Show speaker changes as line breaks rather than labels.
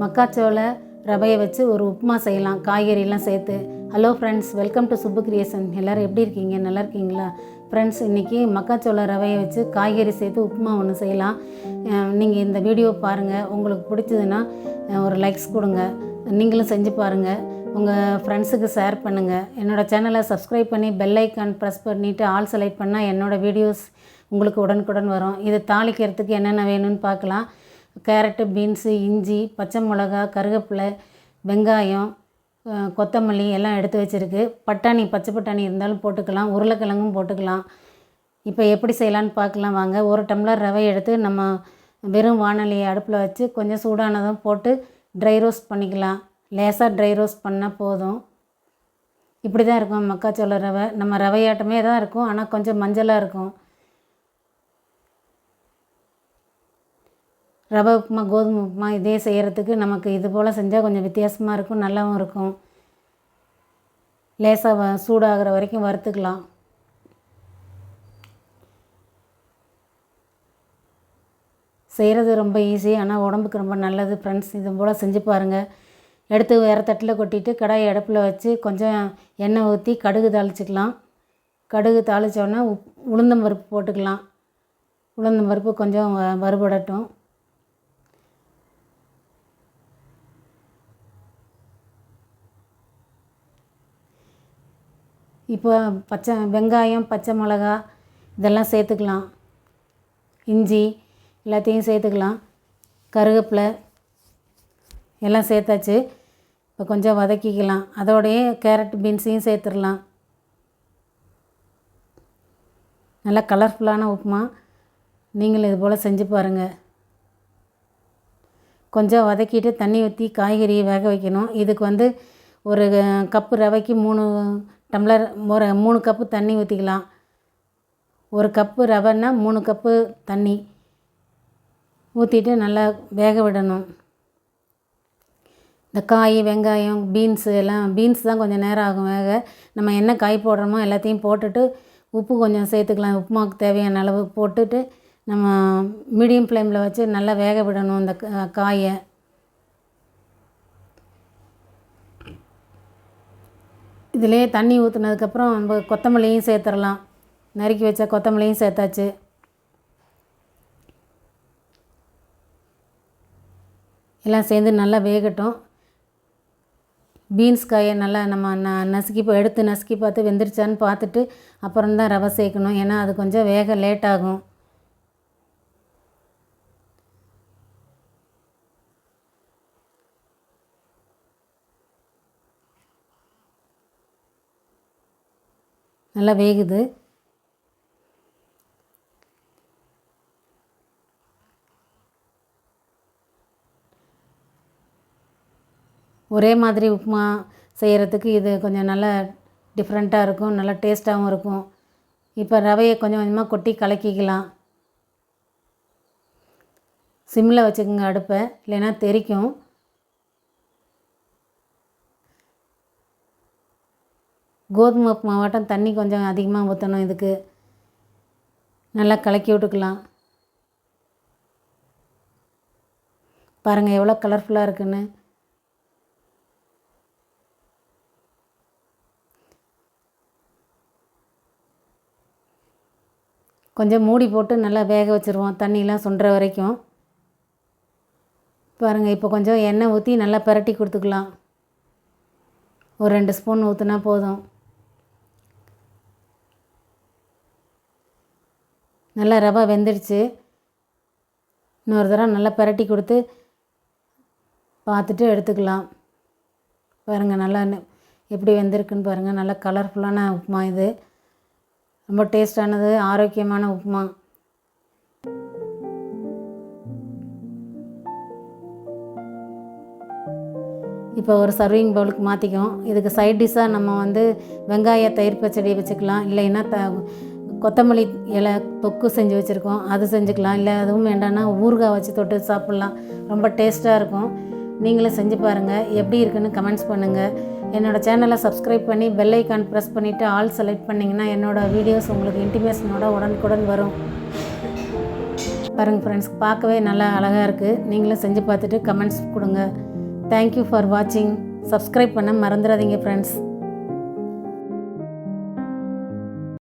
மக்காச்சோள ரவையை வச்சு ஒரு உப்புமா செய்யலாம், காய்கறிலாம் சேர்த்து. Hello friends, welcome to Subbu creation. எல்லோரும் எப்படி இருக்கீங்க? நல்லா இருக்கீங்களா ஃப்ரெண்ட்ஸ்? இன்றைக்கி மக்காச்சோள ரவையை வச்சு காய்கறி சேர்த்து உப்புமா ஒன்று செய்யலாம். நீங்கள் இந்த வீடியோ பாருங்கள். உங்களுக்கு பிடிச்சதுன்னா ஒரு லைக்ஸ் கொடுங்க. நீங்களும் செஞ்சு பாருங்கள். உங்கள் ஃப்ரெண்ட்ஸுக்கு ஷேர் பண்ணுங்கள். என்னோடய சேனலை சப்ஸ்கிரைப் பண்ணி பெல் ஐக்கான் ப்ரெஸ் பண்ணிவிட்டு ஆல் செலக்ட் பண்ணால் என்னோடய வீடியோஸ் உங்களுக்கு உடனுக்குடன் வரும். இது தாளிக்கிறதுக்கு என்னென்ன வேணும்னு பார்க்கலாம். கேரட்டு, பீன்ஸு, இஞ்சி, பச்சை மிளகா, கருவேப்பிலை, வெங்காயம், கொத்தமல்லி எல்லாம் எடுத்து வச்சுருக்கு. பட்டாணி, பச்சை பட்டாணி இருந்தாலும் போட்டுக்கலாம், உருளைக்கிழங்கும் போட்டுக்கலாம். இப்போ எப்படி செய்யலான்னு பார்க்கலாம் வாங்க. ஒரு டம்ளர் ரவை எடுத்து நம்ம வெறும் வாணலியை அடுப்பில் வச்சு கொஞ்சம் சூடானதும் போட்டு ட்ரை ரோஸ்ட் பண்ணிக்கலாம். லேசாக ட்ரை ரோஸ்ட் பண்ணால் போதும். இப்படி தான் இருக்கும் மக்காச்சோள ரவை. நம்ம ரவையாட்டமே தான் இருக்கும், ஆனால் கொஞ்சம் மஞ்சளாக இருக்கும். ரவை உப்புமா, கோதுமை உப்புமா இதே செய்கிறதுக்கு நமக்கு இது போல் செஞ்சால் கொஞ்சம் வித்தியாசமாக இருக்கும், நல்லாவும் இருக்கும். லேசாக சூடாகிற வரைக்கும் வறுத்துக்கலாம். செய்கிறது ரொம்ப ஈஸி, ஆனால் உடம்புக்கு ரொம்ப நல்லது ஃப்ரெண்ட்ஸ். இது போல் செஞ்சு பாருங்கள். எடுத்து வேறு தட்டில் கொட்டிட்டு கடாயை அடுப்பில் வச்சு கொஞ்சம் எண்ணெய் ஊற்றி கடுகு தாளிச்சிக்கலாம். கடுகு தாளித்தோடனே உளுந்தம் பருப்பு போட்டுக்கலாம். உளுந்தம் பருப்பு கொஞ்சம் வறுபடட்டும். இப்போ வெங்காயம், பச்சை மிளகா இதெல்லாம் சேர்த்துக்கலாம். இஞ்சி எல்லாத்தையும் சேர்த்துக்கலாம். கருவேப்பிலை எல்லாம் சேர்த்தாச்சு. இப்போ கொஞ்சம் வதக்கிக்கலாம். அதோடையே கேரட், பீன்ஸையும் சேர்த்துடலாம். நல்லா கலர்ஃபுல்லான உப்புமா. நீங்களும் இது போல் செஞ்சு பாருங்கள். கொஞ்சம் வதக்கிட்டு தண்ணி ஊற்றி காய்கறியை வேக வைக்கணும். இதுக்கு ஒரு கப்பு ரவைக்கு 3 டம்ளர் 3 கப்பு தண்ணி ஊற்றிக்கலாம். ஒரு கப்பு ரவைன்னா 3 கப்பு தண்ணி ஊற்றிட்டு நல்லா வேக விடணும். இந்த காய், வெங்காயம், பீன்ஸ் தான் கொஞ்சம் நேரம் ஆகும் வேக. நம்ம என்ன காய் போடுறோமோ எல்லாத்தையும் போட்டுட்டு உப்பு கொஞ்சம் சேர்த்துக்கலாம். உப்புமாவுக்கு தேவையான அளவு போட்டுட்டு நம்ம மீடியம் ஃப்ளேமில் வச்சு நல்லா வேக விடணும் இந்த காயை. இதிலே தண்ணி ஊற்றுனதுக்கப்புறம் நம்ம கொத்தமல்லியும் சேர்த்துடலாம். நறுக்கி வச்ச கொத்தமல்லியும் சேர்த்தாச்சு. எல்லாம் சேர்ந்து நல்லா வேகட்டும். பீன்ஸ் காயை நல்லா நம்ம எடுத்து நசுக்கி பார்த்து வெந்துருச்சான்னு பார்த்துட்டு அப்புறம்தான் ரவை சேர்க்கணும். ஏன்னா அது கொஞ்சம் வேக லேட் ஆகும். நல்லா வேகுது. ஒரே மாதிரி உப்புமா செய்கிறதுக்கு இது கொஞ்சம் நல்லா டிஃப்ரெண்ட்டாக இருக்கும், நல்லா டேஸ்ட்டாகவும் இருக்கும். இப்போ ரவையை கொஞ்சம் கொஞ்சமாக கொட்டி கலக்கிக்கலாம். சிம்மில் வச்சுக்கோங்க அடுப்பை, இல்லைன்னா தெறிக்கும். கோதுமை உப்புமாவாட்டம் தண்ணி கொஞ்சம் அதிகமாக ஊற்றணும். இதுக்கு நல்லா கலக்கி விட்டுக்கலாம். பாருங்கள் எவ்வளோ கலர்ஃபுல்லாக இருக்குன்னு. கொஞ்சம் மூடி போட்டு நல்லா வேக வச்சுருவோம், தண்ணியெலாம் சுண்டுற வரைக்கும். பாருங்கள் இப்போ கொஞ்சம் எண்ணெய் ஊற்றி நல்லா பிரட்டி கொடுத்துக்கலாம். ஒரு 2 ஸ்பூன் ஊற்றினா போதும். நல்லா ரவை வெந்துடுச்சு. இன்னொரு தடவை நல்லா பிரட்டி கொடுத்து பார்த்துட்டு எடுத்துக்கலாம். பாருங்கள் நல்லா எப்படி வெந்திருக்குன்னு பாருங்கள். நல்லா கலர்ஃபுல்லான உப்புமா இது. ரொம்ப டேஸ்டானது, ஆரோக்கியமான உப்புமா. இப்போ ஒரு சர்விங் பவுலுக்கு மாற்றிக்கும். இதுக்கு சைட் டிஷ்ஷாக நம்ம வெங்காய தயிர் பச்சடி வச்சுக்கலாம். இல்லைன்னா கொத்தமல்லி இலை தொக்கு செஞ்சு வச்சுருக்கோம், அது செஞ்சுக்கலாம். இல்லை அதுவும் வேண்டாம்னா ஊறுகாய் வச்சு தொட்டு சாப்பிட்லாம். ரொம்ப டேஸ்ட்டாக இருக்கும். நீங்களும் செஞ்சு பாருங்கள். எப்படி இருக்குன்னு கமெண்ட்ஸ் பண்ணுங்கள். என்னோடய சேனலை சப்ஸ்கிரைப் பண்ணி பெல் ஐக்கான் ப்ரெஸ் பண்ணிவிட்டு ஆல் செலக்ட் பண்ணிங்கன்னா என்னோடய வீடியோஸ் உங்களுக்கு இன்டிமேஷனோட உடனுக்குடன் வரும். பாருங்கள் ஃப்ரெண்ட்ஸ், பார்க்கவே நல்லா அழகாக இருக்குது. நீங்களும் செஞ்சு பார்த்துட்டு கமெண்ட்ஸ் கொடுங்க. தேங்க்யூ ஃபார் வாட்சிங். சப்ஸ்கிரைப் பண்ண மறந்துடாதீங்க ஃப்ரெண்ட்ஸ்.